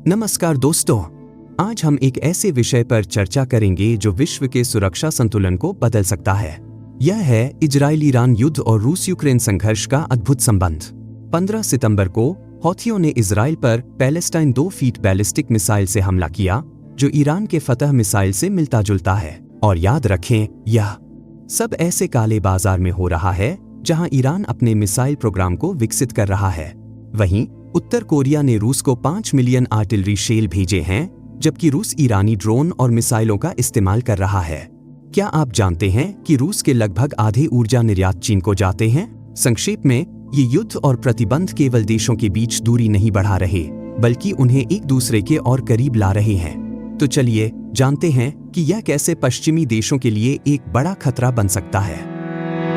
नमस्कार दोस्तों, आज हम एक ऐसे विषय पर चर्चा करेंगे जो विश्व के सुरक्षा संतुलन को बदल सकता है। यह है इजराइल-ईरान युद्ध और रूस-यूक्रेन संघर्ष का अद्भुत संबंध। 15 सितंबर को हौथियों ने इजराइल पर पैलेस्टाइन 2 फीट बैलिस्टिक मिसाइल से हमला किया, जो ईरान के फतह मिसाइल से मिलता जुलता है। और याद रखें, यह सब ऐसे काले बाजार में हो रहा है जहां ईरान अपने मिसाइल प्रोग्राम को विकसित कर रहा है। वहीं उत्तर कोरिया ने रूस को 5 मिलियन आर्टिलरी शेल भेजे हैं, जबकि रूस ईरानी ड्रोन और मिसाइलों का इस्तेमाल कर रहा है। क्या आप जानते हैं कि रूस के लगभग आधे ऊर्जा निर्यात चीन को जाते हैं? संक्षेप में, ये युद्ध और प्रतिबंध केवल देशों के बीच दूरी नहीं बढ़ा रहे, बल्कि उन्हें एक दूसरे के और करीब ला रहे हैं। तो चलिए जानते हैं कि यह कैसे पश्चिमी देशों के लिए एक बड़ा खतरा बन सकता है।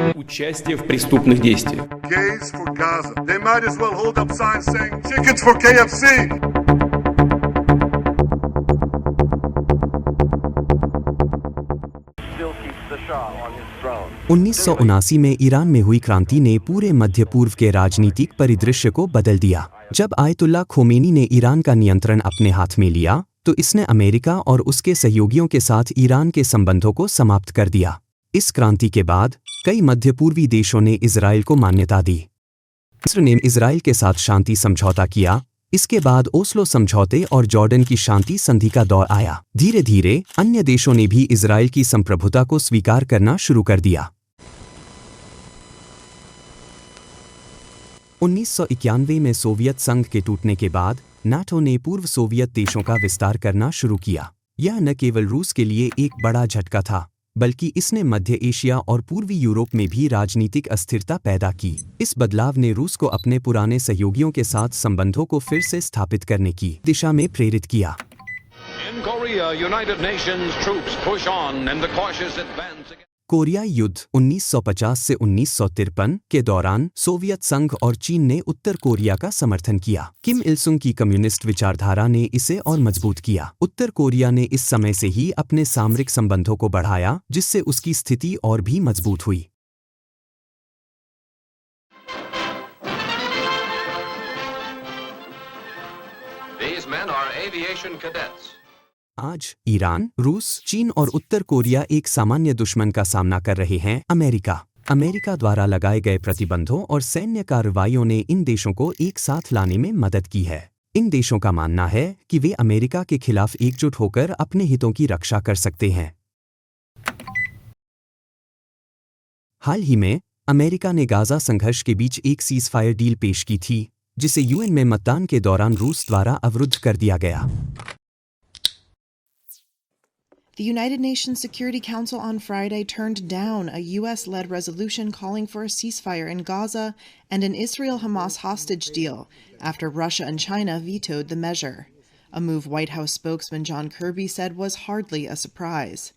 Участие в преступных действиях. Gays for Gaza. They might as well hold up signs saying tickets for KFC. Still keeps the Shah on his throne. 1979 में ईरान में हुई क्रांति ने पूरे मध्य पूर्व के राजनीतिक परिदृश्य को बदल दिया। जब आयतुल्ला खोमेनी ने ईरान का नियंत्रण अपने हाथ में लिया, तो इसने अमेरिका और उसके सहयोगियों के साथ ईरान के संबंधों को समाप्त कर दिया। इस क्रांति के बाद कई मध्य पूर्वी देशों ने इजराइल को मान्यता दी। मिस्र ने इजराइल के साथ शांति समझौता किया। इसके बाद ओस्लो समझौते और जॉर्डन की शांति संधि का दौर आया। धीरे धीरे अन्य देशों ने भी इजराइल की संप्रभुता को स्वीकार करना शुरू कर दिया। 1991 में सोवियत संघ के टूटने के बाद नाटो ने पूर्व सोवियत देशों का विस्तार करना शुरू किया। यह न केवल रूस के लिए एक बड़ा झटका था, बल्कि इसने मध्य एशिया और पूर्वी यूरोप में भी राजनीतिक अस्थिरता पैदा की। इस बदलाव ने रूस को अपने पुराने सहयोगियों के साथ संबंधों को फिर से स्थापित करने की दिशा में प्रेरित किया। In Korea, United Nations troops push on in the cautious advance against कोरियाई युद्ध 1950 से 1953 के दौरान सोवियत संघ और चीन ने उत्तर कोरिया का समर्थन किया। किम इल सुंग की कम्युनिस्ट विचारधारा ने इसे और मजबूत किया। उत्तर कोरिया ने इस समय से ही अपने सामरिक संबंधों को बढ़ाया, जिससे उसकी स्थिति और भी मजबूत हुई। These men are aviation cadets. आज ईरान, रूस, चीन और उत्तर कोरिया एक सामान्य दुश्मन का सामना कर रहे हैं, अमेरिका। अमेरिका द्वारा लगाए गए प्रतिबंधों और सैन्य कार्रवाइयों ने इन देशों को एक साथ लाने में मदद की है। इन देशों का मानना है कि वे अमेरिका के खिलाफ एकजुट होकर अपने हितों की रक्षा कर सकते हैं। हाल ही में अमेरिका ने गाजा संघर्ष के बीच एक सीज़फायर डील पेश की थी, जिसे यूएन में मतदान के दौरान रूस द्वारा अवरुद्ध कर दिया गया। The United Nations Security Council on Friday turned down a U.S.-led resolution calling for a ceasefire in Gaza and an Israel-Hamas hostage deal after Russia and China vetoed the measure. A move White House spokesman John Kirby said was hardly a surprise.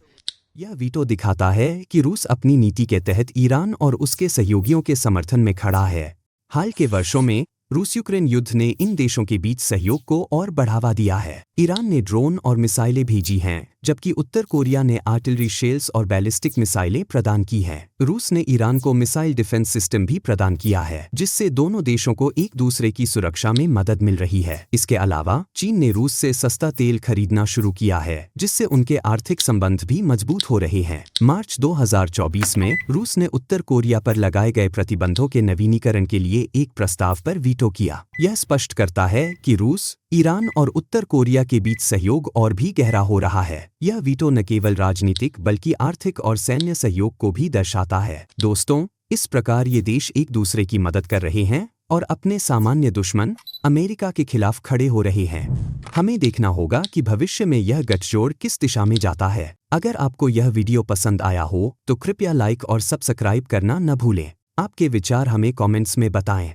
यह veto दिखाता है कि रूस अपनी नीति के तहत Iran और उसके सहयोगियों के समर्थन में खड़ा है। हाल के वर्षों में रूस-यूक्रेन युद्ध ने इन देशों के बीच सहयोग को और बढ़ावा दिया है। ईरान ने ड्रोन और मिसाइलें भेजी हैं, जबकि उत्तर कोरिया ने आर्टिलरी शेल्स और बैलिस्टिक मिसाइलें प्रदान की हैं। रूस ने ईरान को मिसाइल डिफेंस सिस्टम भी प्रदान किया है, जिससे दोनों देशों को एक दूसरे की सुरक्षा में मदद मिल रही है। इसके अलावा चीन ने रूस से सस्ता तेल खरीदना शुरू किया है, जिससे उनके आर्थिक संबंध भी मजबूत हो रहे हैं। मार्च 2024 में रूस ने उत्तर कोरिया पर लगाए गए प्रतिबंधों के नवीनीकरण के लिए एक प्रस्ताव पर वीटो किया। यह स्पष्ट करता है कि रूस, ईरान और उत्तर कोरिया के बीच सहयोग और भी गहरा हो रहा है। यह वीटो न केवल राजनीतिक बल्कि आर्थिक और सैन्य सहयोग को भी दर्शाता है। दोस्तों, इस प्रकार ये देश एक दूसरे की मदद कर रहे हैं और अपने सामान्य दुश्मन अमेरिका के खिलाफ खड़े हो रहे हैं। हमें देखना होगा कि भविष्य में यह गठजोड़ किस दिशा में जाता है। अगर आपको यह वीडियो पसंद आया हो तो कृपया लाइक और सब्सक्राइब करना न भूलें। आपके विचार हमें कमेंट्स में बताएं।